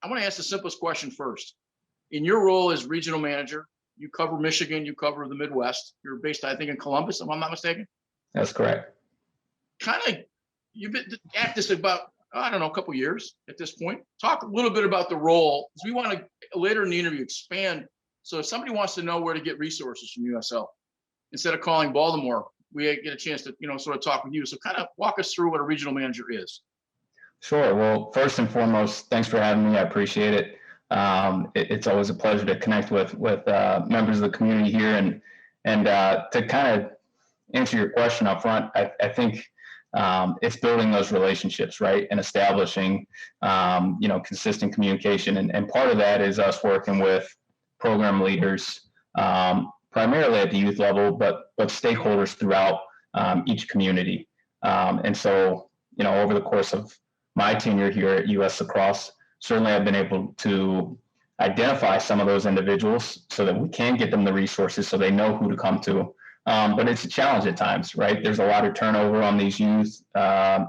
I want to ask the simplest question first. In your role as regional manager, you cover Michigan, you cover the Midwest. You're based, I think, in Columbus, if I'm not mistaken. That's correct. Kind of, you've been at this about, I don't know, a couple years at this point. Talk a little bit about the role, because we want to later in the interview expand. So if somebody wants to know where to get resources from USL, instead of calling Baltimore, we get a chance to, sort of talk with you. So kind of walk us through what a regional manager is. Sure. Well, first and foremost, thanks for having me. I appreciate it. It's always a pleasure to connect with members of the community here, and to kind of answer your question up front, I think it's building those relationships, right, and establishing consistent communication, and part of that is us working with program leaders, primarily at the youth level, but stakeholders throughout each community, and so over the course of my tenure here at US Lacrosse, certainly I've been able to identify some of those individuals so that we can get them the resources so they know who to come to. But it's a challenge at times, right? There's a lot of turnover on these youth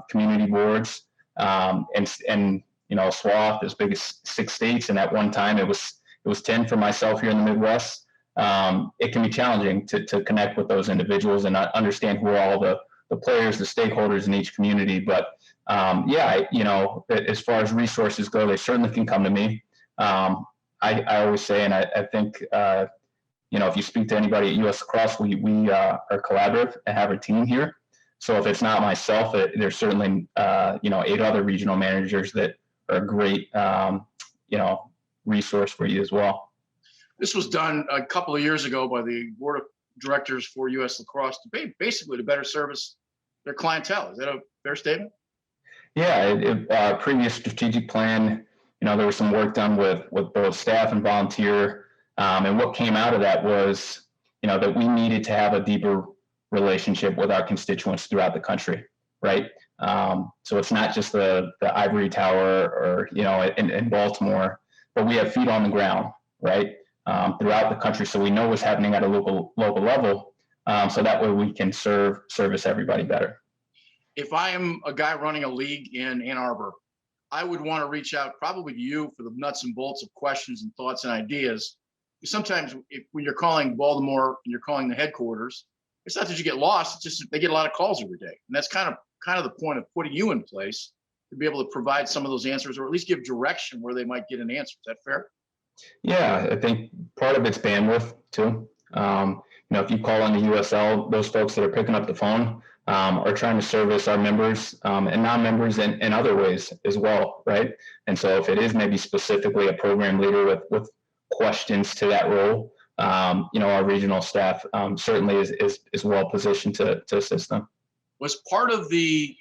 community boards, and a swath as big as 6 states. And at one time it was 10 for myself here in the Midwest. It can be challenging to connect with those individuals and understand who are all the players, the stakeholders in each community. But as far as resources go, they certainly can come to me. I always say, and I think, if you speak to anybody at US Lacrosse, we are collaborative and have a team here. So if it's not myself, there's certainly, 8 other regional managers that are a great, resource for you as well. This was done a couple of years ago by the board of directors for US Lacrosse basically to better service their clientele. Is that a fair statement? Yeah, previous strategic plan, there was some work done with both staff and volunteer. And what came out of that was, that we needed to have a deeper relationship with our constituents throughout the country, right? So it's not just the ivory tower or, in Baltimore, but we have feet on the ground, right? Throughout the country. So we know what's happening at a local level. So that way we can service everybody better. If I am a guy running a league in Ann Arbor, I would want to reach out probably to you for the nuts and bolts of questions and thoughts and ideas. Sometimes when you're calling Baltimore and you're calling the headquarters, it's not that you get lost, it's just they get a lot of calls every day. And that's kind of the point of putting you in place to be able to provide some of those answers, or at least give direction where they might get an answer. Is that fair? Yeah, I think part of it's bandwidth too. If you call into USL, those folks that are picking up the phone are trying to service our members and non-members in other ways as well, right? And so if it is maybe specifically a program leader with questions to that role, our regional staff certainly is well positioned to assist them. Was part of the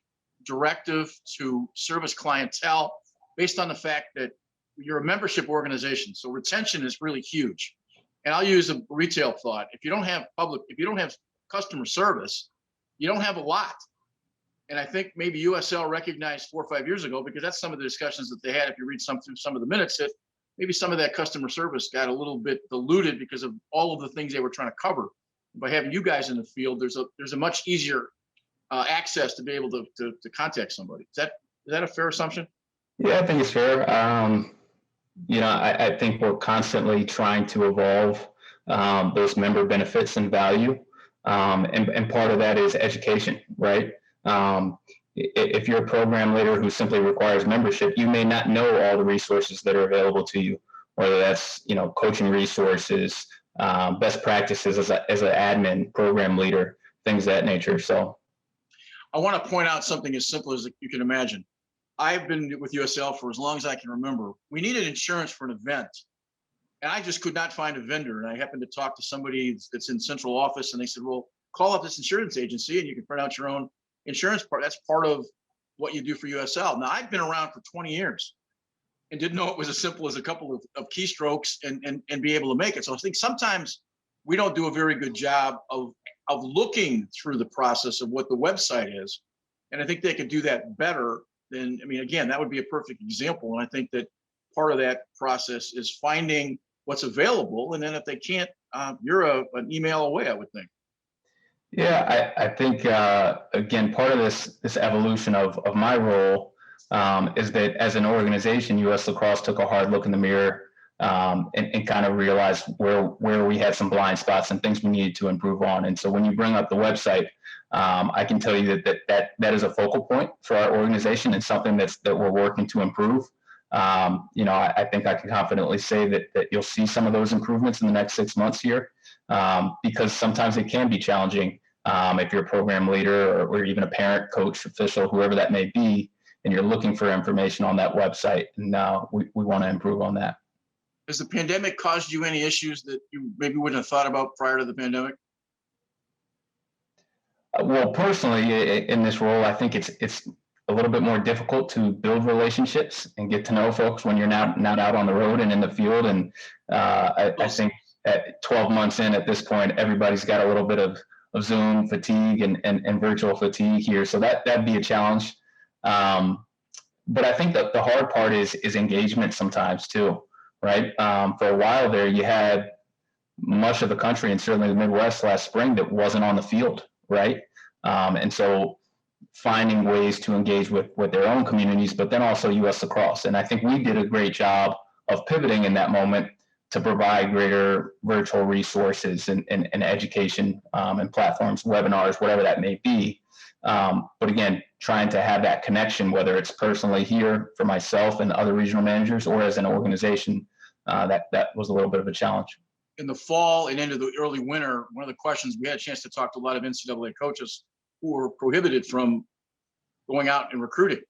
directive to service clientele based on the fact that you're a membership organization, so retention is really huge. And I'll use a retail thought. If you don't have customer service, you don't have a lot. And I think maybe USL recognized 4 or 5 years ago, because that's some of the discussions that they had. If you read through some of the minutes, that maybe some of that customer service got a little bit diluted because of all of the things they were trying to cover. By having you guys in the field, there's a much easier access to be able to contact somebody. Is that a fair assumption? Yeah, I think it's fair. I think we're constantly trying to evolve those member benefits and value. And part of that is education, right? If you're a program leader who simply requires membership, you may not know all the resources that are available to you, whether that's, coaching resources, best practices as an admin, program leader, things of that nature. So I want to point out something as simple as you can imagine. I've been with USL for as long as I can remember. We needed insurance for an event, and I just could not find a vendor. And I happened to talk to somebody that's in central office, and they said, well, call up this insurance agency and you can print out your own insurance part. That's part of what you do for USL. Now, I've been around for 20 years and didn't know it was as simple as a couple of keystrokes and be able to make it. So I think sometimes we don't do a very good job of looking through the process of what the website is. And I think they could do that better. Again, that would be a perfect example. And I think that part of that process is finding what's available. And then if they can't, you're an email away, I would think. Yeah, I think, again, part of this evolution of my role is that as an organization, US Lacrosse took a hard look in the mirror and kind of realized where we had some blind spots and things we needed to improve on. And so when you bring up the website, I can tell you that is a focal point for our organization and something that we're working to improve. I think I can confidently say that you'll see some of those improvements in the next 6 months here, because sometimes it can be challenging if you're a program leader or even a parent, coach, official, whoever that may be, and you're looking for information on that website. And we want to improve on that. Has the pandemic caused you any issues that you maybe wouldn't have thought about prior to the pandemic? Well, personally, in this role, I think it's a little bit more difficult to build relationships and get to know folks when you're not out on the road and in the field. And I think at 12 months in at this point, everybody's got a little bit of Zoom fatigue and virtual fatigue here. So that'd be a challenge. But I think that the hard part is engagement sometimes too, right? For a while there, you had much of the country and certainly the Midwest last spring that wasn't on the field, right? And so finding ways to engage with their own communities, but then also US Lacrosse. And I think we did a great job of pivoting in that moment to provide greater virtual resources and education and platforms, webinars, whatever that may be. But again, trying to have that connection, whether it's personally here for myself and other regional managers or as an organization, that was a little bit of a challenge. In the fall and into the early winter, one of the questions, we had a chance to talk to a lot of NCAA coaches who were prohibited from going out and recruiting.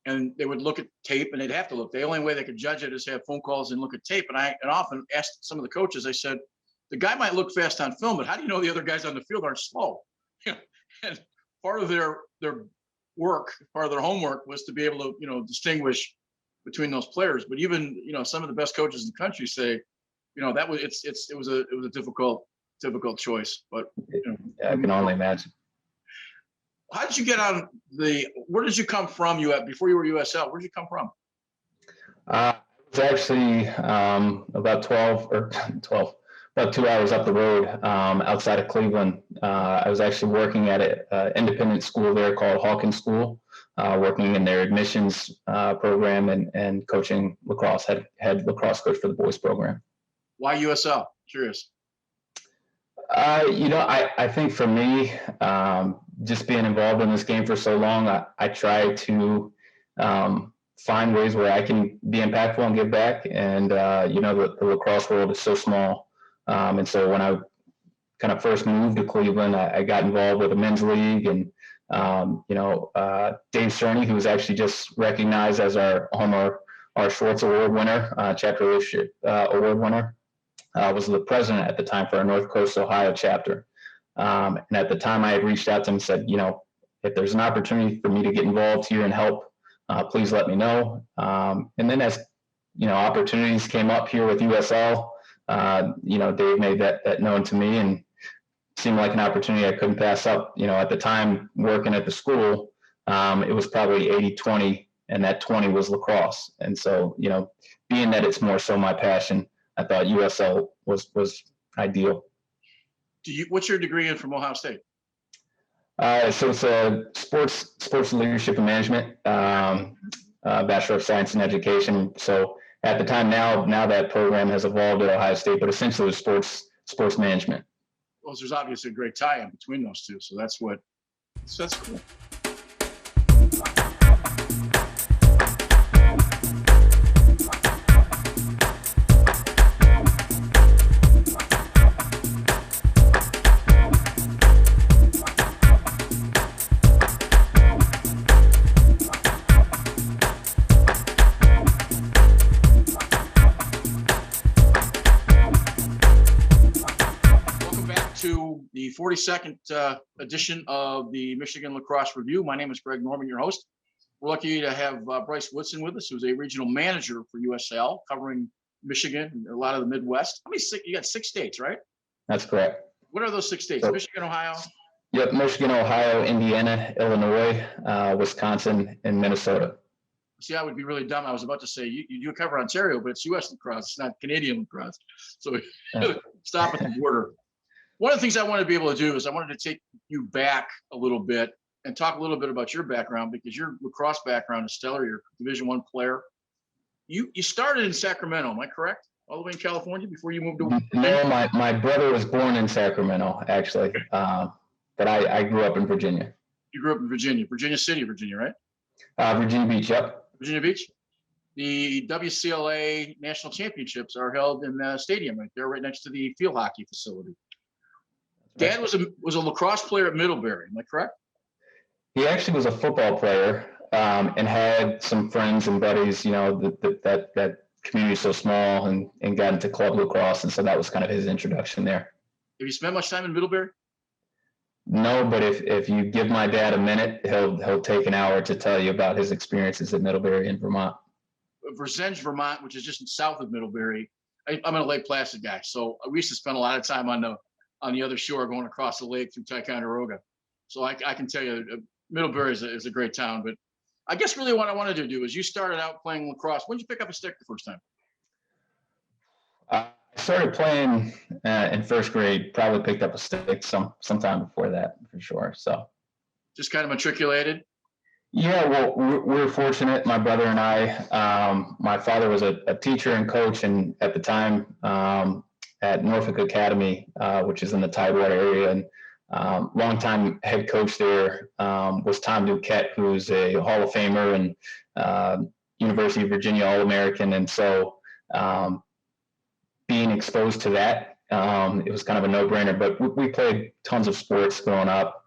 And they would look at tape and they'd have to look. The only way they could judge it is have phone calls and look at tape. And I often asked some of the coaches, I said, the guy might look fast on film, but how do you know the other guys on the field aren't slow? And part of their work, part of their homework was to be able to, distinguish between those players. But even, some of the best coaches in the country say, that was it was a difficult choice. But I can only imagine. How did you get on where did you come from? Before you were USL, where did you come from? I was actually about 2 hours up the road outside of Cleveland. I was actually working at an independent school there called Hawkins School, working in their admissions program and coaching lacrosse, head lacrosse coach for the boys program. Why USL? Curious. I think for me, just being involved in this game for so long, I try to find ways where I can be impactful and give back. And, the lacrosse world is so small. And so when I kind of first moved to Cleveland, I got involved with a men's league and, Dave Cerny, who was actually just recognized as our Schwartz Award winner, chapter leadership award winner, was the president at the time for our North Coast Ohio chapter. And at the time I had reached out to him and said, if there's an opportunity for me to get involved here and help, please let me know. And then as, opportunities came up here with USL, Dave made that known to me and seemed like an opportunity I couldn't pass up. At the time working at the school, it was probably 80-20 and that 20 was lacrosse. And so, being that it's more so my passion, I thought USL was ideal. What's your degree in from Ohio State? So it's a sports leadership and management, Bachelor of Science in Education. So at the time, now that program has evolved at Ohio State, but essentially it was sports management. Well, there's obviously a great tie-in between those two, so that's cool. The 42nd edition of the Michigan Lacrosse Review. My name is Greg Norman, your host. We're lucky to have Bryce Woodson with us, who's a regional manager for USL, covering Michigan and a lot of the Midwest. You got 6 states, right? That's correct. What are those 6 states? So, Michigan, Ohio? Yep, Michigan, Ohio, Indiana, Illinois, Wisconsin, and Minnesota. See, I would be really dumb. I was about to say, you cover Ontario, but it's U.S. lacrosse. It's not Canadian lacrosse. So stop at the border. One of the things I wanted to be able to do is I wanted to take you back a little bit and talk a little bit about your background, because your lacrosse background is stellar. You're a Division I player. You started in Sacramento, am I correct? All the way in California before you moved to No, my brother was born in Sacramento, actually, but I grew up in Virginia. You grew up in Virginia, Virginia City, Virginia, right? Virginia Beach, yep. Virginia Beach. The WCLA national championships are held in the stadium right there, right next to the field hockey facility. Dad was a lacrosse player at Middlebury, am I correct? He actually was a football player, and had some friends and buddies. You know, that community is so small, and got into club lacrosse, and so that was kind of his introduction there. Have you spent much time in Middlebury? No, but if you give my dad a minute, he'll take an hour to tell you about his experiences at Middlebury in Vermont. Verzenge, Vermont, which is just south of Middlebury. I'm a Lake Placid guy, so we used to spend a lot of time on the other shore going across the lake through Ticonderoga. So I can tell you, Middlebury is a great town. But I guess really what I wanted to do is, you started out playing lacrosse. When did you pick up a stick the first time? I started playing in first grade. Probably picked up a stick sometime before that, for sure. So just kind of matriculated. Yeah, well, we're fortunate, my brother and I. My father was a teacher and coach, and at the time at Norfolk Academy, which is in the Tidewater area, and longtime head coach there was Tom Duquette, who's a Hall of Famer and University of Virginia All-American. And so being exposed to that, it was kind of a no-brainer. But we played tons of sports growing up,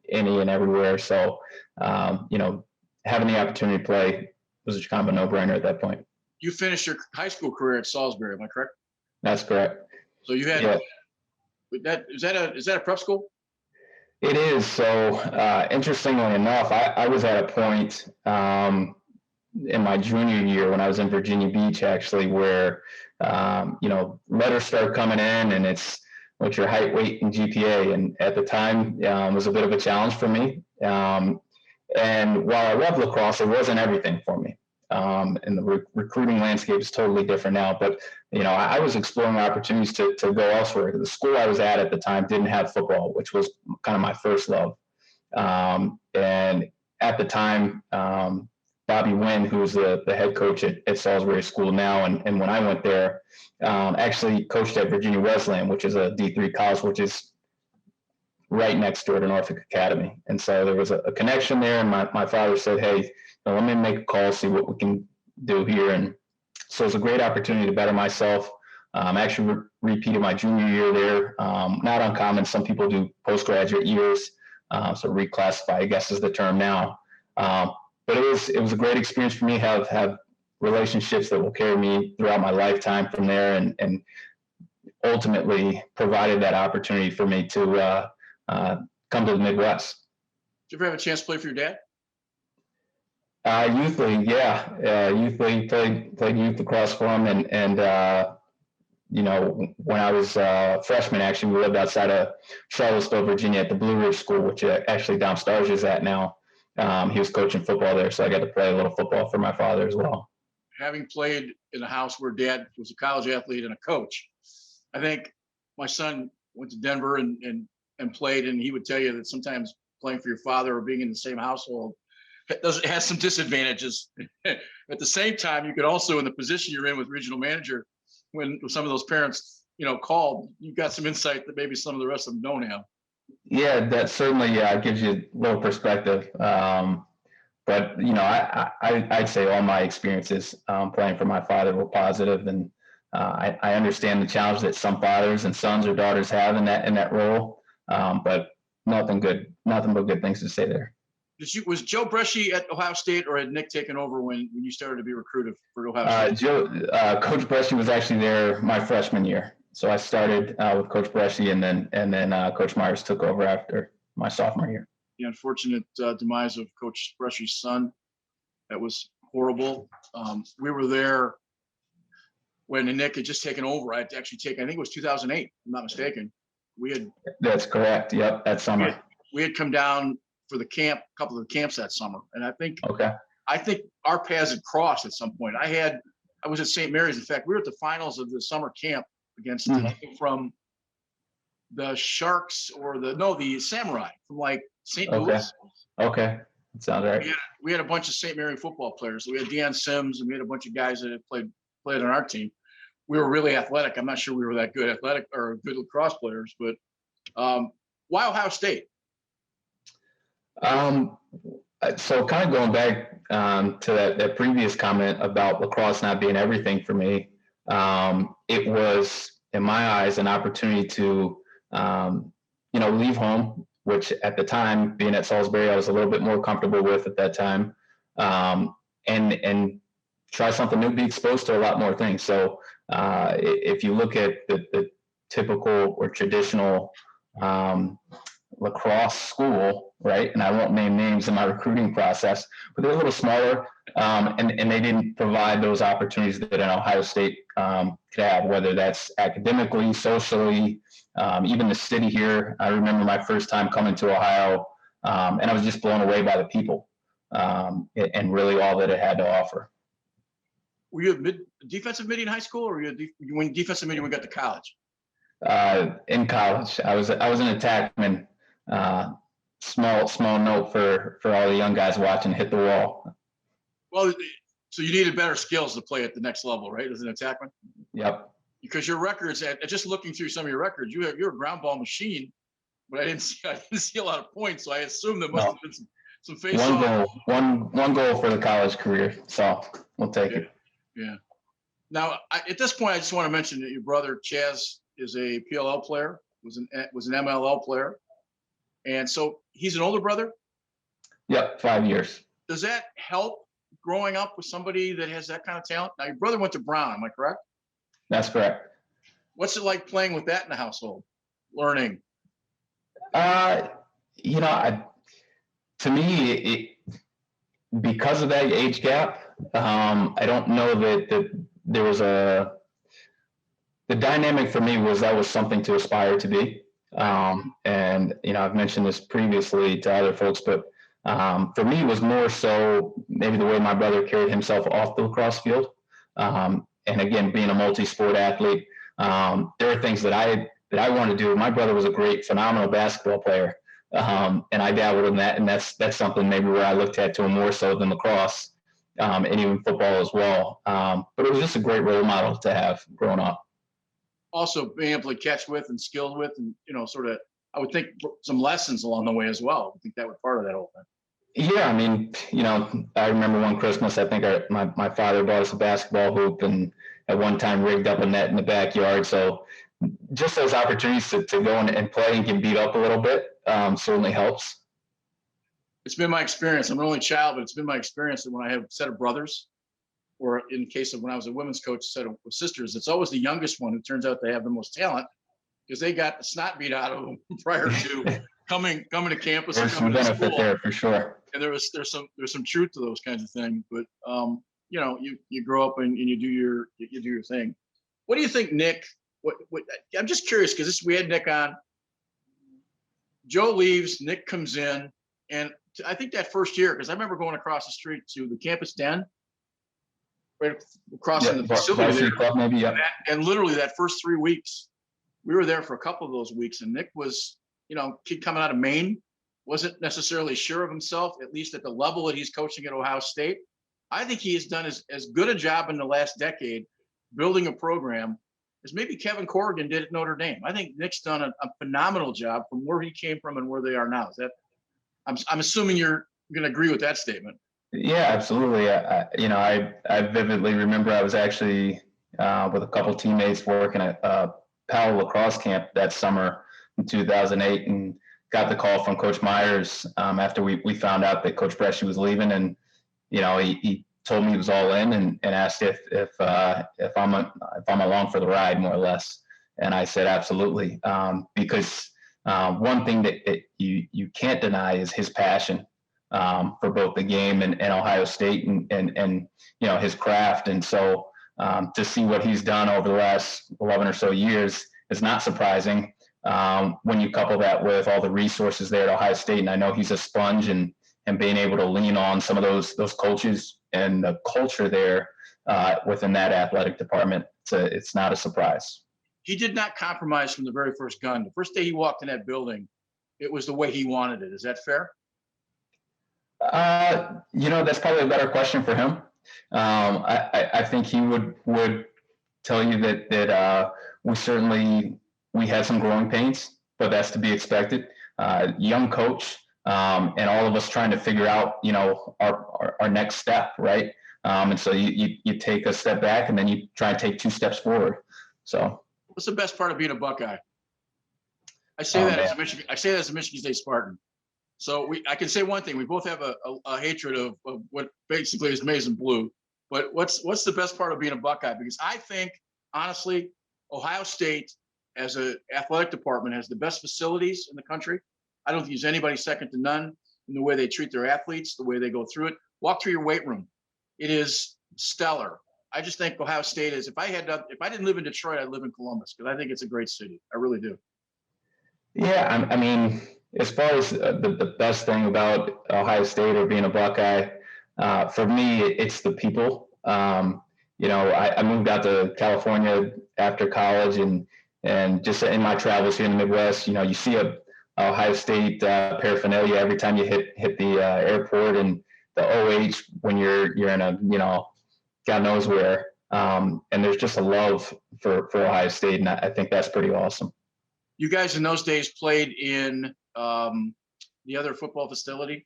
any and everywhere. So having the opportunity to play was kind of a no-brainer at that point. You finished your high school career at Salisbury, am I correct? That's correct. So you had is that a prep school? It is. So interestingly enough, I was at a point in my junior year when I was in Virginia Beach, actually, where letters start coming in, and it's what's your height, weight, and GPA. And at the time, it was a bit of a challenge for me. And while I love lacrosse, it wasn't everything for me. And the recruiting landscape is totally different now. But, I was exploring opportunities to go elsewhere. The school I was at the time didn't have football, which was kind of my first love. And at the time, Bobby Wynn, who was the head coach at Salisbury School now, and when I went there, actually coached at Virginia Wesleyan, which is a D3 college, which is right next door to Norfolk Academy. And so there was a connection there, and my father said, hey, let me make a call, see what we can do here. And so it was a great opportunity to better myself. I actually repeated my junior year there. Not uncommon. Some people do postgraduate years, so reclassify, I guess is the term now. But it was a great experience for me, have relationships that will carry me throughout my lifetime from there, and ultimately provided that opportunity for me to come to the Midwest. Did you ever have a chance to play for your dad? Youth league, yeah. Youth league, played youth lacrosse for him, and when I was a freshman, actually, we lived outside of Charlottesville, Virginia, at the Blue Ridge School, which actually Dom Starge is at now. He was coaching football there, so I got to play a little football for my father as well. Having played in a house where dad was a college athlete and a coach, I think my son went to Denver and played, and he would tell you that sometimes playing for your father or being in the same household has some disadvantages. At the same time, you could also, in the position you're in with regional manager, when some of those parents, called, you got some insight that maybe some of the rest of them don't have. Yeah, that certainly gives you a little perspective. But I'd say all my experiences playing for my father were positive, and I understand the challenge that some fathers and sons or daughters have in that role. But nothing but good things to say there. Was Joe Bresci at Ohio State, or had Nick taken over when you started to be recruited for Ohio State? Coach Bresci was actually there my freshman year. So I started with Coach Bresci, and then Coach Myers took over after my sophomore year. The unfortunate demise of Coach Bresci's son, that was horrible. We were there when Nick had just taken over. I think it was 2008, if I'm not mistaken. That's correct. Yep, that summer. We had come down for the camp, a couple of the camps that summer, and I think our paths had crossed at some point. I was at St. Mary's. In fact, we were at the finals of the summer camp against the team from the Sharks, or the Samurai from like St. Okay. Louis. Okay. That sounds right. We had a bunch of St. Mary football players. We had Deion Sims, and we had a bunch of guys that had played on our team. We were really athletic. I'm not sure we were that good athletic or good lacrosse players, but why Ohio State? So kind of going back to that previous comment about lacrosse not being everything for me, it was, in my eyes, an opportunity to, leave home, which at the time, being at Salisbury, I was a little bit more comfortable with at that time, and try something new, be exposed to a lot more things. So if you look at the typical or traditional lacrosse school, right? And I won't name names in my recruiting process, but they're a little smaller, and they didn't provide those opportunities that an Ohio State could have, whether that's academically, socially, even the city here. I remember my first time coming to Ohio, and I was just blown away by the people and really all that it had to offer. Were you a defensive mid in high school, or were you when defensive mid when we got to college? In college, I was an attackman. Small note for all the young guys watching, hit the wall. Well, so you needed better skills to play at the next level, right? As an attackman. Yep. Because your records, just looking through some of your records, you're a ground ball machine, but I didn't see a lot of points, so I assume there must have been some face off. One goal for the college career, so we'll take it. Yeah. Now, at this point, I just want to mention that your brother Chaz is a PLL player, was an MLL player, and so he's an older brother. Yep, 5 years. Does that help growing up with somebody that has that kind of talent? Now, your brother went to Brown, am I correct? That's correct. What's it like playing with that in the household? Learning? To me, because of that age gap, I don't know that there was the dynamic for me was that was something to aspire to be. And, I've mentioned this previously to other folks, but for me, it was more so maybe the way my brother carried himself off the lacrosse field. And again, being a multi-sport athlete, there are things that I want to do. My brother was a phenomenal basketball player. And I dabbled in that, and that's something maybe where I looked at to him more so than lacrosse, and even football as well. But it was just a great role model to have growing up. Also being able to catch with and skilled with, and sort of, I would think some lessons along the way as well. I think that was part of that whole thing. Yeah, I mean, I remember one Christmas, I think my father bought us a basketball hoop, and at one time rigged up a net in the backyard. So just those opportunities to go and play and get beat up a little bit certainly helps. It's been my experience. I'm an only child, but it's been my experience that when I have a set of brothers, or in the case of when I was a women's coach, a set of sisters, it's always the youngest one who turns out to have the most talent, because they got the snot beat out of them prior to coming to campus. There's some benefit there for sure. And there's some truth to those kinds of things. But you grow up and you do your thing. What do you think, Nick? What I'm just curious, because we had Nick on. Joe leaves, Nick comes in, and I think that first year, because I remember going across the street to the campus den, right across from the facility there, club maybe, yeah. And literally that first 3 weeks, we were there for a couple of those weeks, and Nick was, kid coming out of Maine, wasn't necessarily sure of himself, at least at the level that he's coaching at Ohio State. I think he has done as good a job in the last decade building a program as maybe Kevin Corrigan did at Notre Dame. I think Nick's done a phenomenal job from where he came from and where they are now. Is that? I'm assuming you're going to agree with that statement. Yeah, absolutely. I vividly remember I was actually with a couple teammates working at Powell lacrosse camp that summer in 2008, and got the call from Coach Myers after we found out that Coach Bryce was leaving, and he told me he was all in and asked if I'm along for the ride, more or less, and I said absolutely, because one thing that you can't deny is his passion for both the game and Ohio State and his craft, and so to see what he's done over the last 11 or so years is not surprising. When you couple that with all the resources there at Ohio State, and I know he's a sponge, and being able to lean on some of those coaches and the culture there within that athletic department, it's not a surprise. He did not compromise from the very first gun. The first day he walked in that building, it was the way he wanted it. Is that fair? That's probably a better question for him. I think he would tell you that we had some growing pains, but that's to be expected. Young coach, and all of us trying to figure out, our next step, right? And so you take a step back and then you try and take 2 steps forward. So what's the best part of being a Buckeye? I say that as a Michigan State Spartan. So I can say one thing: we both have a hatred of what basically is maize and blue. But what's the best part of being a Buckeye? Because I think, honestly, Ohio State as an athletic department has the best facilities in the country. I don't think there's anybody second to none in the way they treat their athletes, the way they go through it. Walk through your weight room; it is stellar. I just think Ohio State is. If I didn't live in Detroit, I'd live in Columbus because I think it's a great city. I really do. Yeah, I mean, as far as the best thing about Ohio State or being a Buckeye, for me, it's the people. I moved out to California after college, and just in my travels here in the Midwest, you see a Ohio State paraphernalia every time you hit the airport, and the OH when you're in a God knows where, and there's just a love for Ohio State, and I think that's pretty awesome. You guys in those days played in the other football facility.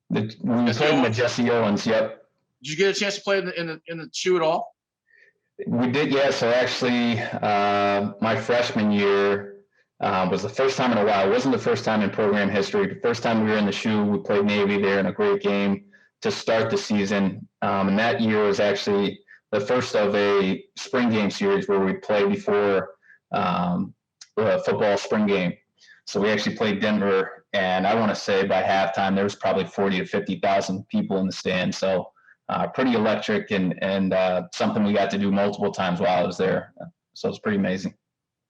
We played in the Jesse Owens. Yep. Did you get a chance to play in the shoe at all? We did, yeah. So actually, my freshman year was the first time in a while. It wasn't the first time in program history. The first time we were in the shoe, we played Navy there in a great game to start the season. And that year was actually the first of a spring game series where we played before the football spring game. So we actually played Denver, and I want to say by halftime there was probably 40 to 50,000 people in the stand. So pretty electric, and something we got to do multiple times while I was there. So it's pretty amazing.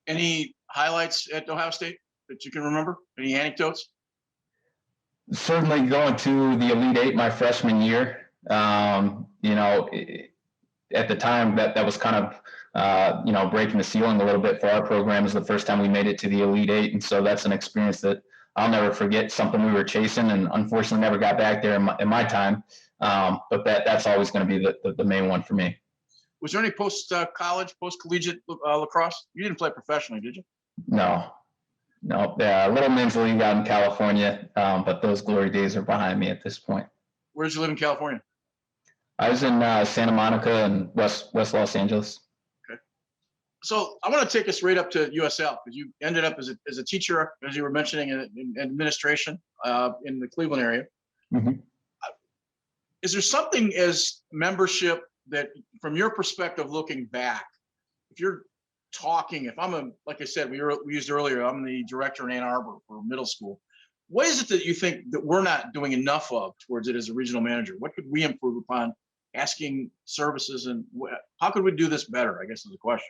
Any highlights at Ohio State that you can remember? Any anecdotes? Certainly going to the Elite Eight my freshman year. At the time that was kind of breaking the ceiling a little bit for our program. It was the first time we made it to the Elite Eight, and so that's an experience that I'll never forget. Something we were chasing, and unfortunately never got back there in my time. But that's always going to be the main one for me. Was there any post-college, post-collegiate lacrosse? You didn't play professionally, did you? No. Yeah, a little men's league out in California, but those glory days are behind me at this point. Where did you live in California? I was in Santa Monica and West Los Angeles. Okay. So I want to take us right up to USL, because you ended up as a teacher, as you were mentioning, in administration in the Cleveland area. Mm-hmm. Is there something as membership that, from your perspective, looking back, if you're talking, like I said, we used earlier, I'm the director in Ann Arbor for middle school. What is it that you think that we're not doing enough of towards it as a regional manager? What could we improve upon? Asking services, and how could we do this better, I guess, is the question.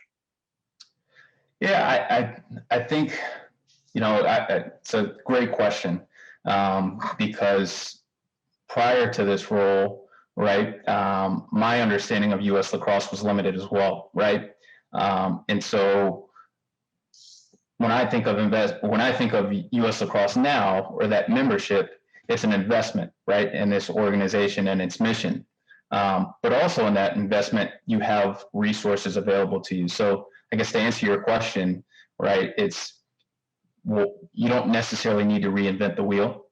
Yeah, I think, it's a great question, because prior to this role, right, my understanding of U.S. lacrosse was limited as well, right? And so when I think of U.S. lacrosse now, or that membership, it's an investment, right, in this organization and its mission. But also in that investment, you have resources available to you. So I guess to answer your question, right, you don't necessarily need to reinvent the wheel.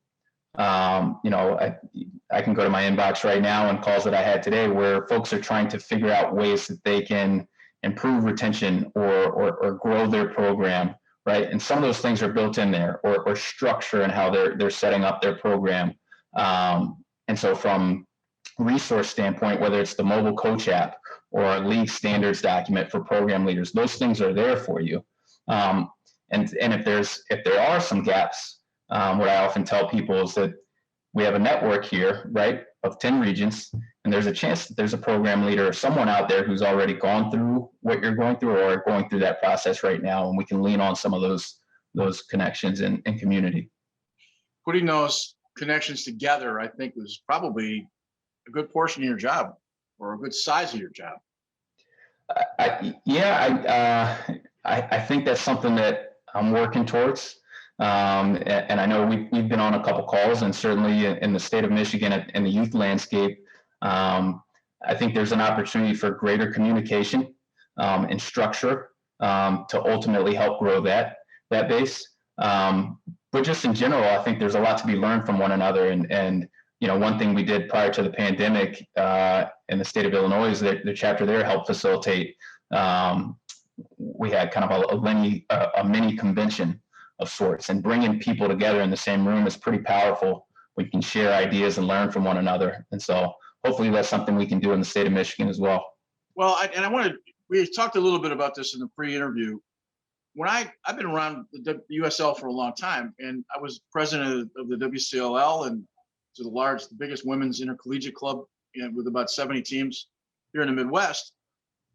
I can go to my inbox right now and calls that I had today where folks are trying to figure out ways that they can improve retention or grow their program, right? And some of those things are built in there, or structure and how they're setting up their program. And so from resource standpoint, whether it's the mobile coach app or a league standards document for program leaders, those things are there for you. And if there are some gaps, what I often tell people is that we have a network here, right, of 10 regions, and there's a chance that there's a program leader or someone out there who's already gone through what you're going through or going through that process right now, and we can lean on some of those connections and community. Putting those connections together, I think, was probably a good portion of your job, or a good size of your job. I think that's something that I'm working towards. And I know we've been on a couple calls, and certainly in the state of Michigan in the youth landscape, I think there's an opportunity for greater communication and structure to ultimately help grow that base. But just in general, I think there's a lot to be learned from one another. And one thing we did prior to the pandemic in the state of Illinois is that the chapter there helped facilitate. We had kind of a mini convention of sorts, and bringing people together in the same room is pretty powerful. We can share ideas and learn from one another. And so hopefully that's something we can do in the state of Michigan as well. Well, we talked a little bit about this in the pre-interview. When I've been around the USL for a long time, and I was president of the WCLL, and to the biggest women's intercollegiate club, with about 70 teams here in the Midwest.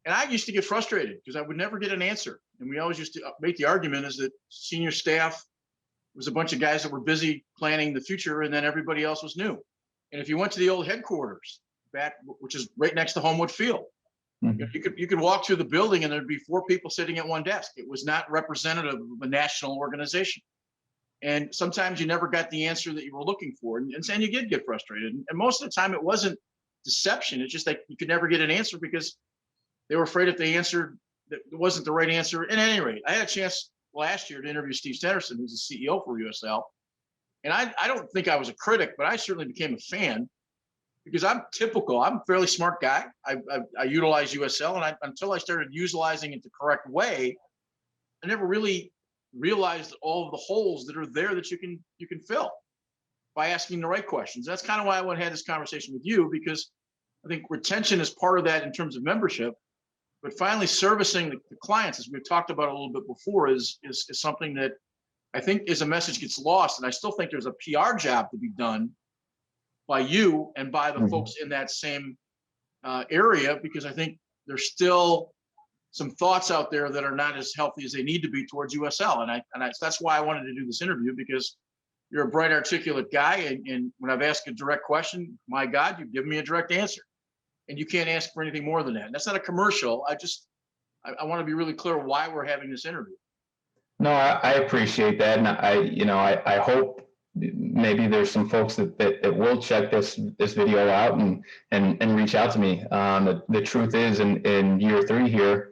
And I used to get frustrated because I would never get an answer. And we always used to make the argument is that senior staff was a bunch of guys that were busy planning the future, and then everybody else was new. And if you went to the old headquarters which is right next to Homewood Field, you could walk through the building and there'd be 4 people sitting at one desk. It was not representative of a national organization. And sometimes you never got the answer that you were looking for. And you did get frustrated. And most of the time it wasn't deception. It's just like you could never get an answer because they were afraid if they answered that it wasn't the right answer. At any rate, I had a chance last year to interview Steve Stenderson, who's the CEO for USL. And I don't think I was a critic, but I certainly became a fan because I'm typical. I'm a fairly smart guy. I utilize USL, and until I started utilizing it the correct way, I never really realized all of the holes that are there that you can fill by asking the right questions. That's kind of why I want to have this conversation with you, because I think retention is part of that in terms of membership, but finally servicing the clients, as we've talked about a little bit before, is something that I think as a message gets lost. And I still think there's a PR job to be done by you and by the folks in that same area, because I think there's still some thoughts out there that are not as healthy as they need to be towards USL. And that's why I wanted to do this interview, because you're a bright, articulate guy. And when I've asked a direct question, my God, you've given me a direct answer. And you can't ask for anything more than that. And that's not a commercial. I want to be really clear why we're having this interview. No, I appreciate that. And I hope maybe there's some folks that will check this video out and reach out to me. The truth is in year 3 here,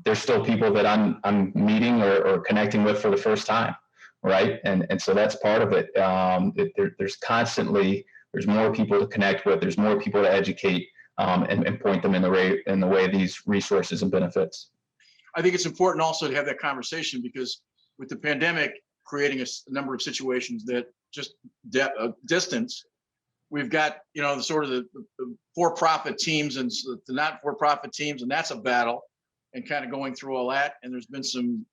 there's still people that I'm meeting or connecting with for the first time. Right. And so that's part of it. There's more people to connect with. There's more people to educate and point them in the way of these resources and benefits. I think it's important also to have that conversation, because with the pandemic creating a number of situations that just distance, we've got, the sort of the for-profit teams and the not-for-profit teams, and that's a battle, and kind of going through all that. And there's been some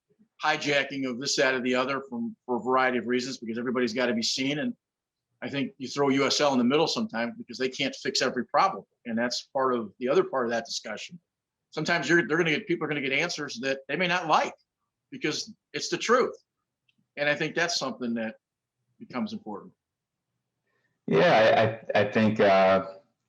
hijacking of this, that, or the other for a variety of reasons, because everybody's got to be seen. And I think you throw USL in the middle sometimes because they can't fix every problem. And that's part of the other part of that discussion. Sometimes people are going to get answers that they may not like because it's the truth. And I think that's something that becomes important. Yeah, I think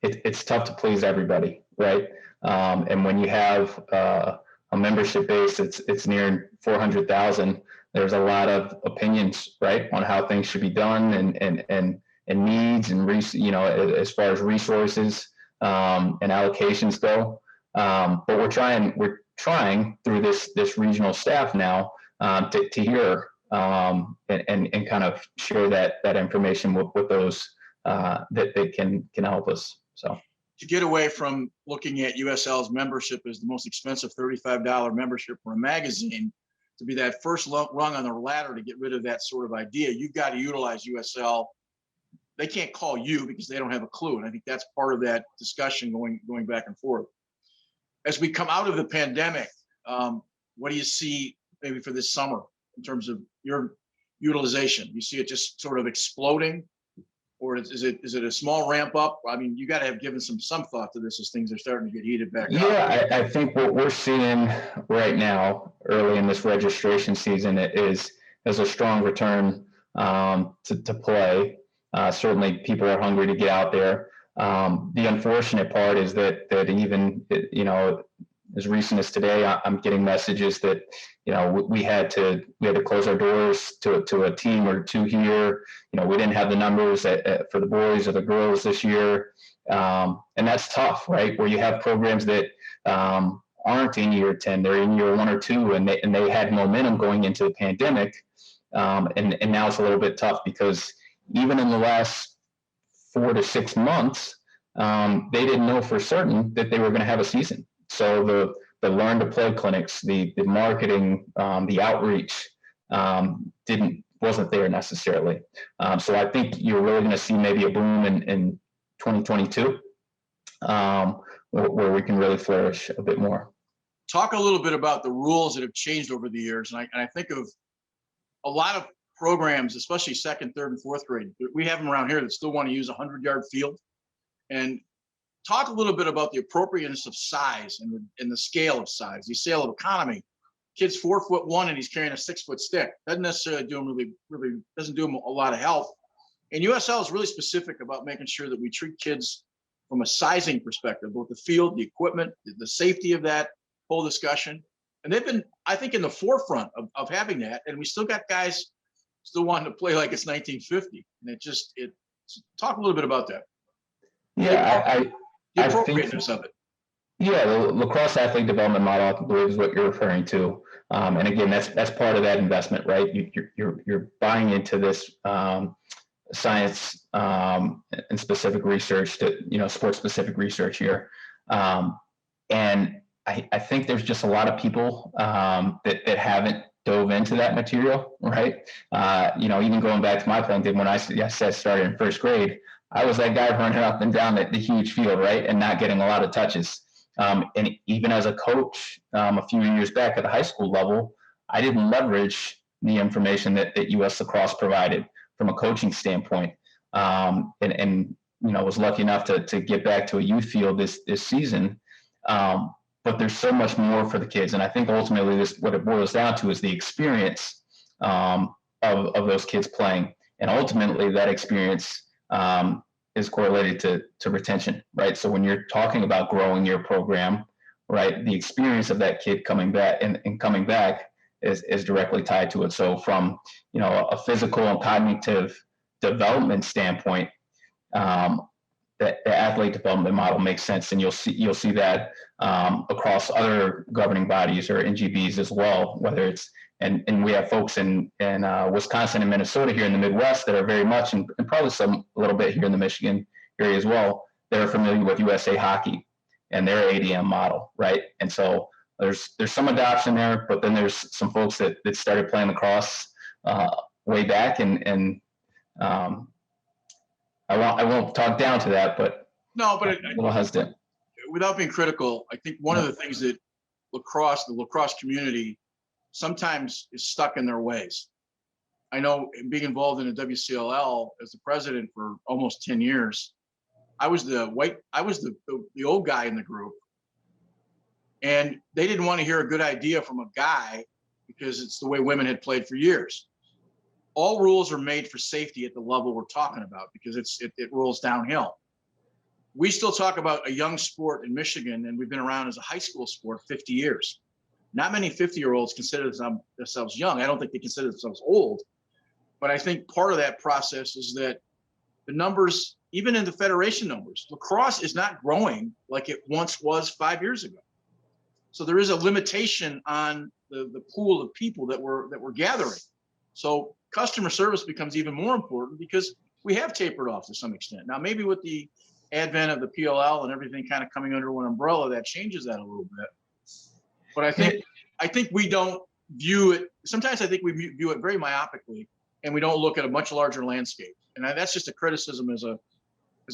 it's tough to please everybody, right? And when you have a membership base, it's near 400,000. There's a lot of opinions, right, on how things should be done and needs and as far as resources and allocations go. But we're trying through this regional staff now to hear and kind of share that information with those that they can help us. So to get away from looking at USL's membership as the most expensive $35 membership for a magazine, to be that first rung on the ladder to get rid of that sort of idea, you've got to utilize USL. They can't call you because they don't have a clue. And I think that's part of that discussion going back and forth. As we come out of the pandemic, what do you see maybe for this summer in terms of your utilization? You see it just sort of exploding, or is it a small ramp up? I mean, you got to have given some thought to this as things are starting to get heated back up. Yeah, I think what we're seeing right now, early in this registration season, is a strong return to play. Certainly, people are hungry to get out there. The unfortunate part is that even as recent as today, I'm getting messages that, we had to close our doors to a team or two here. We didn't have the numbers for the boys or the girls this year. And that's tough, right? Where you have programs that aren't in year 10, they're in year 1 or 2, and they had momentum going into the pandemic. And now it's a little bit tough because even in the last 4 to 6 months, they didn't know for certain that they were going to have a season. So the learn to play clinics, the marketing, the outreach wasn't there necessarily. So I think you're really going to see maybe a boom in 2022, where we can really flourish a bit more. Talk a little bit about the rules that have changed over the years. And I think of a lot of programs, especially second, third, and fourth grade. We have them around here that still want to use a 100-yard field. And talk a little bit about the appropriateness of size and the scale of size, the scale of economy. Kid's 4'1" and he's carrying a 6-foot stick. Doesn't necessarily do him really doesn't do him a lot of help. And USL is really specific about making sure that we treat kids from a sizing perspective, both the field, the equipment, the safety of that whole discussion. And they've been, I think, in the forefront of having that. And we still got guys still wanting to play like it's 1950. And talk a little bit about that. Yeah, the appropriateness of it. Yeah, the lacrosse athlete development model, I believe, is what you're referring to. And again, that's part of that investment, right? You're buying into this science and specific research, sports specific research here. And I think there's just a lot of people that haven't dove into that material, right? Even going back to my playing days when I started in first grade, I was that guy running up and down the huge field, right? And not getting a lot of touches. And even as a coach, a few years back at the high school level, I didn't leverage the information that US Lacrosse provided from a coaching standpoint. And was lucky enough to get back to a youth field this season. But there's so much more for the kids. And I think ultimately what it boils down to is the experience of those kids playing. And ultimately that experience is correlated to retention, right? So when you're talking about growing your program, right, the experience of that kid coming back and coming back is directly tied to it. So from, a physical and cognitive development standpoint, the athlete development model makes sense. And you'll see that across other governing bodies or NGBs as well, whether it's, and we have folks in Wisconsin and Minnesota here in the Midwest that are very much, and probably a little bit here in the Michigan area as well, that are familiar with USA Hockey and their ADM model, right? And so there's some adoption there, but then there's some folks that started playing lacrosse way back, and I won't talk down to that, but no, but a little hesitant. Without being critical, I think one of the things that the lacrosse community sometimes is stuck in their ways. I know being involved in the WCLL as the president for almost 10 years, I was the old guy in the group, and they didn't want to hear a good idea from a guy because it's the way women had played for years. All rules are made for safety at the level we're talking about because it rolls downhill. We still talk about a young sport in Michigan, and we've been around as a high school sport 50 years. Not many 50-year-olds consider themselves young. I don't think they consider themselves old. But I think part of that process is that the numbers, even in the federation numbers, lacrosse is not growing like it once was 5 years ago. So there is a limitation on the pool of people that we're gathering. So customer service becomes even more important because we have tapered off to some extent. Now, maybe with the advent of the PLL and everything kind of coming under one umbrella, that changes that a little bit. But I think we don't view it. Sometimes I think we view it very myopically, and we don't look at a much larger landscape. And that's just a criticism as a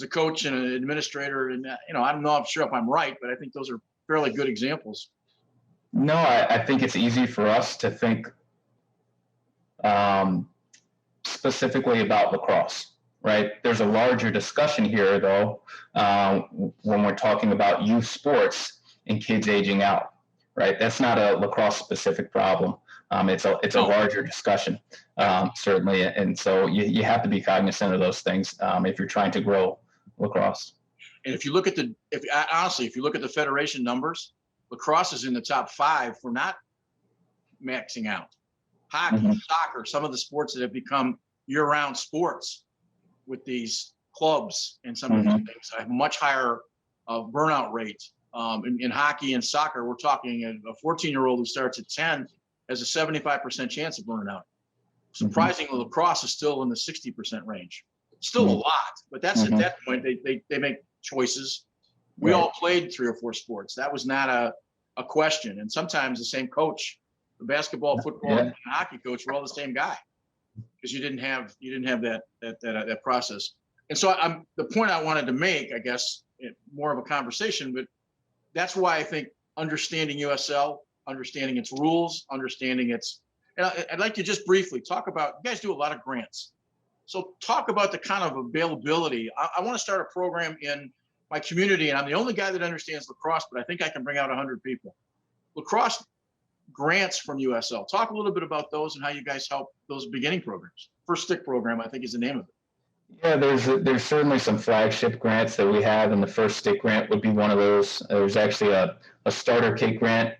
coach and an administrator. And I'm not sure if I'm right, but I think those are fairly good examples. No, I think it's easy for us to think specifically about lacrosse, right? There's a larger discussion here, though, when we're talking about youth sports and kids aging out, right? That's not a lacrosse specific problem. It's a larger discussion, certainly. And so you have to be cognizant of those things if you're trying to grow lacrosse. And if you look at if you look at the federation numbers, Lacrosse is in the top 5 for not maxing out. Hockey, Mhm. soccer, some of the sports that have become year-round sports with these clubs and some of these Mhm. things have much higher burnout rate. In hockey and soccer, we're talking a 14-year-old who starts at 10 has a 75% chance of burnout. Surprisingly, lacrosse is still in the 60% range. Still a Mhm. lot, but that's at Mhm. that point, they make choices. We Right. all played 3 or 4 sports. That was not a question. And sometimes the same coach, the basketball, football, and Yeah. hockey coach were all the same guy because you didn't have that process. And so the point I wanted to make, I guess, more of a conversation, but that's why I think understanding USL, understanding its rules, understanding its, and I'd like to just briefly talk about, you guys do a lot of grants. So talk about the kind of availability. I want to start a program in my community, and I'm the only guy that understands lacrosse, but I think I can bring out 100 people. Lacrosse grants from USL. Talk a little bit about those and how you guys help those beginning programs. First Stick program, I think, is the name of it. Yeah, there's certainly some flagship grants that we have, and the First Stick grant would be one of those. There's actually a starter kit grant,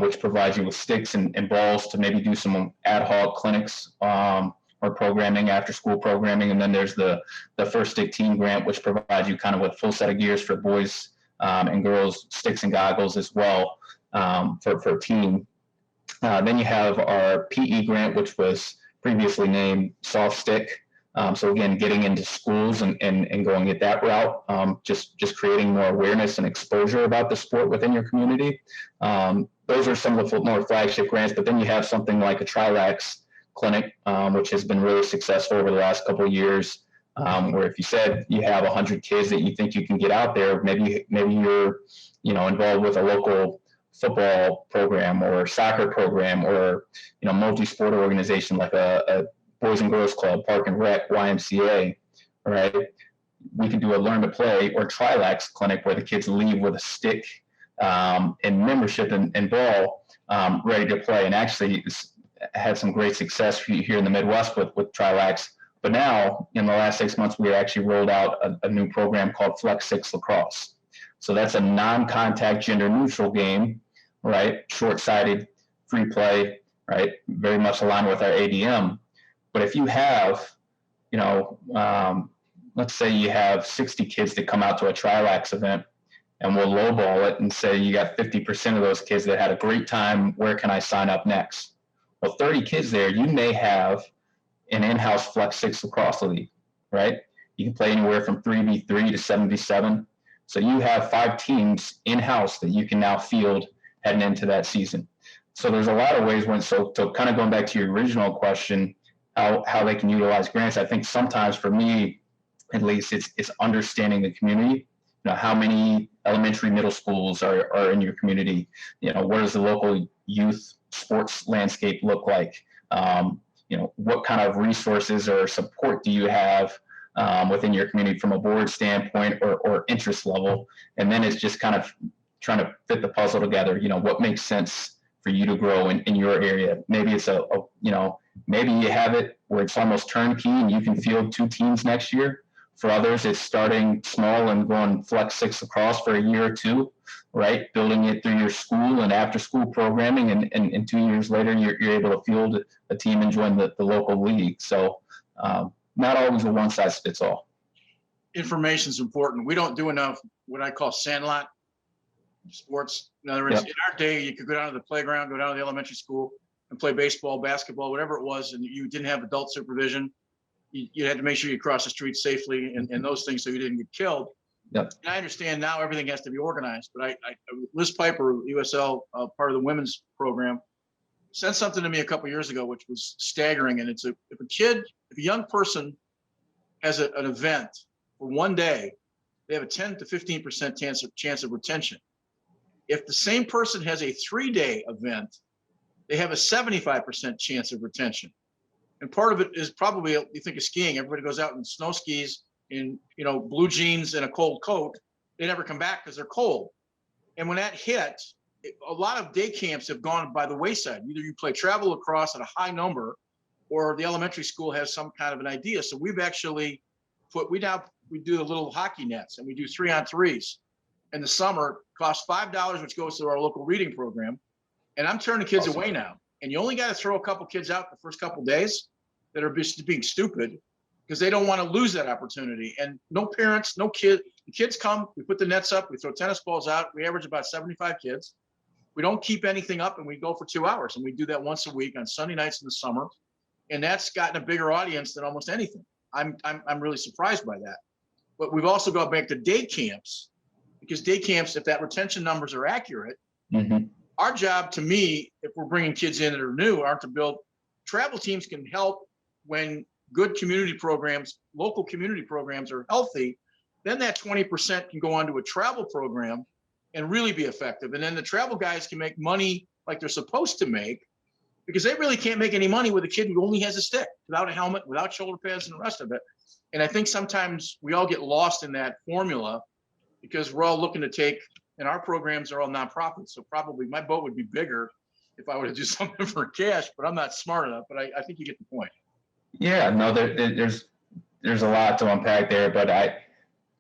which provides you with sticks and balls to maybe do some ad hoc clinics or programming, after school programming. And then there's the First Stick team grant, which provides you kind of with full set of gears for boys and girls, sticks and goggles as well for a team. Then you have our PE grant, which was previously named Soft Stick. So again, getting into schools and going at that route, just creating more awareness and exposure about the sport within your community. Those are some of the more flagship grants, but then you have something like a Trilax clinic, which has been really successful over the last couple of years, where if you said you have 100 kids that you think you can get out there, maybe you're, involved with a local football program or soccer program or, multi-sport organization like a Boys and Girls Club, Park and Rec, YMCA, right? We can do a learn to play or Trilax clinic where the kids leave with a stick and membership and ball ready to play. And actually had some great success here in the Midwest with Trilax. But now in the last 6 months, we actually rolled out a new program called Flex 6 Lacrosse. So that's a non-contact, gender-neutral game, right? Short-sided, free play, right? Very much aligned with our ADM. But if you have, let's say you have 60 kids that come out to a Trilax event, and we'll lowball it and say you got 50% of those kids that had a great time. Where can I sign up next? Well, 30 kids there, you may have an in-house Flex 6 Lacrosse league, right? You can play anywhere from 3v3 to 7v7. So you have 5 teams in-house that you can now field heading into that season. So there's a lot of ways so kind of going back to your original question, how they can utilize grants. I think sometimes for me, at least, it's understanding the community. How many elementary, middle schools are in your community? What does the local youth sports landscape look like? What kind of resources or support do you have within your community from a board standpoint or interest level? And then it's just kind of trying to fit the puzzle together. What makes sense for you to grow in your area? Maybe it's maybe you have it where it's almost turnkey and you can field 2 teams next year. For others, it's starting small and going Flex 6 Lacrosse for a year or 2, right? Building it through your school and after school programming. And 2 years later, you're able to field a team and join the local league. So not always a one size fits all. Information is important. We don't do enough what I call sandlot sports. In other words, in our day, you could go down to the playground, go down to the elementary school and play baseball, basketball, whatever it was, and you didn't have adult supervision. You had to make sure you crossed the street safely and those things so you didn't get killed. Yep. And I understand now everything has to be organized, but Liz Piper, part of the women's program, sent something to me a couple of years ago, which was staggering. And it's if a young person has an event for one day, they have a 10 to 15% chance of retention. If the same person has a 3-day event, they have a 75% chance of retention. And part of it is probably, you think of skiing, everybody goes out in snow skis in, blue jeans and a cold coat. They never come back because they're cold. And when that hit, a lot of day camps have gone by the wayside. Either you play travel lacrosse at a high number or the elementary school has some kind of an idea. So we've actually we do the little hockey nets and we do 3-on-3s. in the summer costs $5, which goes to our local reading program. And I'm turning kids Awesome. away now. And you only got to throw a couple kids out the first couple days that are just being stupid because they don't want to lose that opportunity. And no parents, no kid. The kids come, we put the nets up, we throw tennis balls out. We average about 75 kids. We don't keep anything up, and we go for 2 hours. And we do that once a week on Sunday nights in the summer. And that's gotten a bigger audience than almost anything. I'm really surprised by that. But we've also gone back to day camps, because day camps, if that retention numbers are accurate, our job, to me, if we're bringing kids in that are new, aren't to build. Travel teams can help when good community programs, local community programs are healthy. Then that 20% can go on to a travel program and really be effective. And then the travel guys can make money like they're supposed to make, because they really can't make any money with a kid who only has a stick, without a helmet, without shoulder pads and the rest of it. And I think sometimes we all get lost in that formula because we're all looking to take, and our programs are all nonprofits. So probably my boat would be bigger if I were to do something for cash, but I'm not smart enough. But I think you get the point. Yeah, no, there's a lot to unpack there, but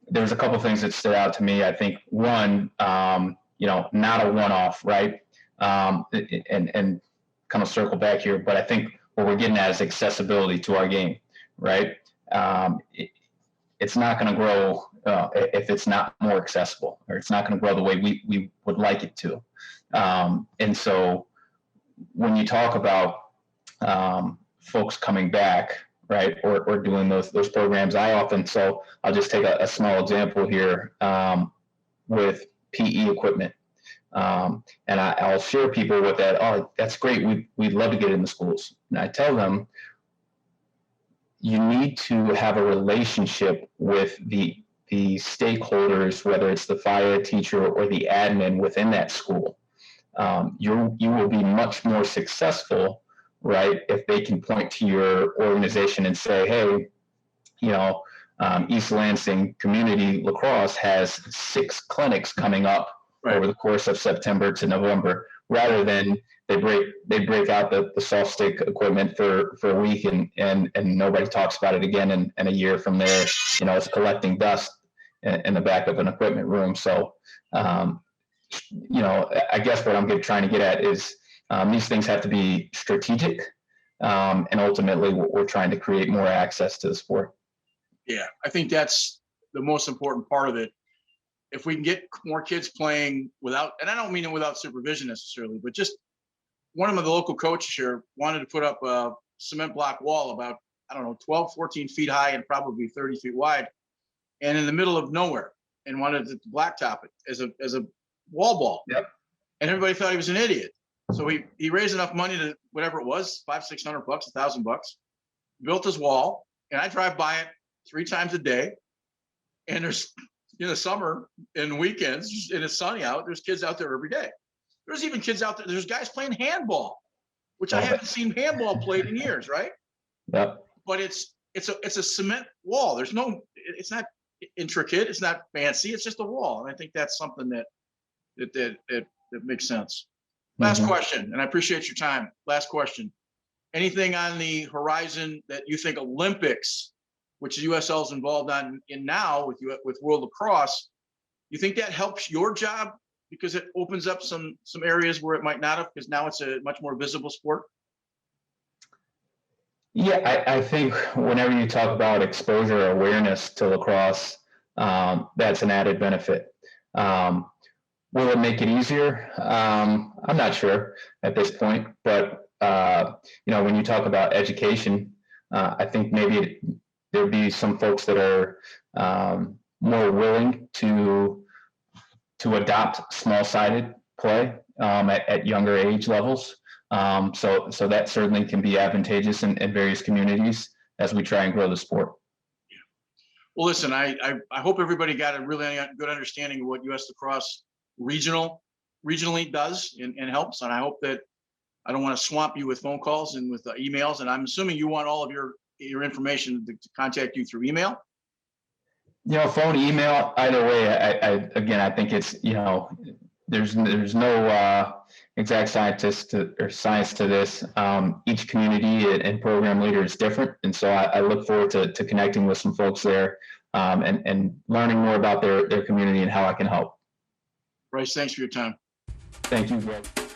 there's a couple of things that stood out to me. I think one, not a one-off, right? And kind of circle back here, but I think what we're getting at is accessibility to our game, right? It's not going to grow if it's not more accessible, or it's not going to grow the way we would like it to. And so when you talk about folks coming back, right, or doing those programs, so I'll just take a small example here with PE equipment. And I'll share people with that. Oh, that's great. We'd love to get in the schools. And I tell them, you need to have a relationship with the stakeholders, whether it's the fire teacher or the admin within that school. You will be much more successful, right, if they can point to your organization and say, hey, East Lansing Community Lacrosse has 6 clinics coming up over the course of September to November, rather than they break out the soft stick equipment for a week and nobody talks about it again, and a year from there, it's collecting dust in the back of an equipment room. So, I guess what I'm trying to get at is these things have to be strategic, and ultimately we're trying to create more access to the sport. Yeah, I think that's the most important part of it. If we can get more kids playing without, and I don't mean it without supervision necessarily, but just one of the local coaches here wanted to put up a cement block wall about, 12, 14 feet high and probably 30 feet wide, and in the middle of nowhere, and wanted to blacktop it as a wall ball. Yep. And everybody thought he was an idiot. So he raised enough money to whatever it was, $500-600, $1,000, built his wall, and I drive by it 3 times a day, and there's, in the summer and weekends, and it's sunny out, there's kids out there every day. There's even kids out there. There's guys playing handball, which I haven't seen handball played in years, right? Yep. But it's a cement wall. It's not intricate. It's not fancy. It's just a wall. And I think that's something that makes sense. Last question, and I appreciate your time. Last question. Anything on the horizon that you think Olympics, which USL is involved in now with World Lacrosse, you think that helps your job because it opens up some areas where it might not have, because now it's a much more visible sport? Yeah, I think whenever you talk about exposure or awareness to lacrosse, that's an added benefit. Will it make it easier? I'm not sure at this point, but when you talk about education, I think maybe there'd be some folks that are more willing to adopt small-sided play at younger age levels. So that certainly can be advantageous in various communities as we try and grow the sport. Yeah. Well, listen, I hope everybody got a really good understanding of what US Lacrosse regionally does and helps. And I hope that I don't want to swamp you with phone calls and with emails. And I'm assuming you want all of your information to contact you through email. Phone, email, either way. I think it's, there's no exact science to this. Each community and program leader is different. And so I look forward to connecting with some folks there and learning more about their community and how I can help. Bryce, thanks for your time. Thank you, Greg.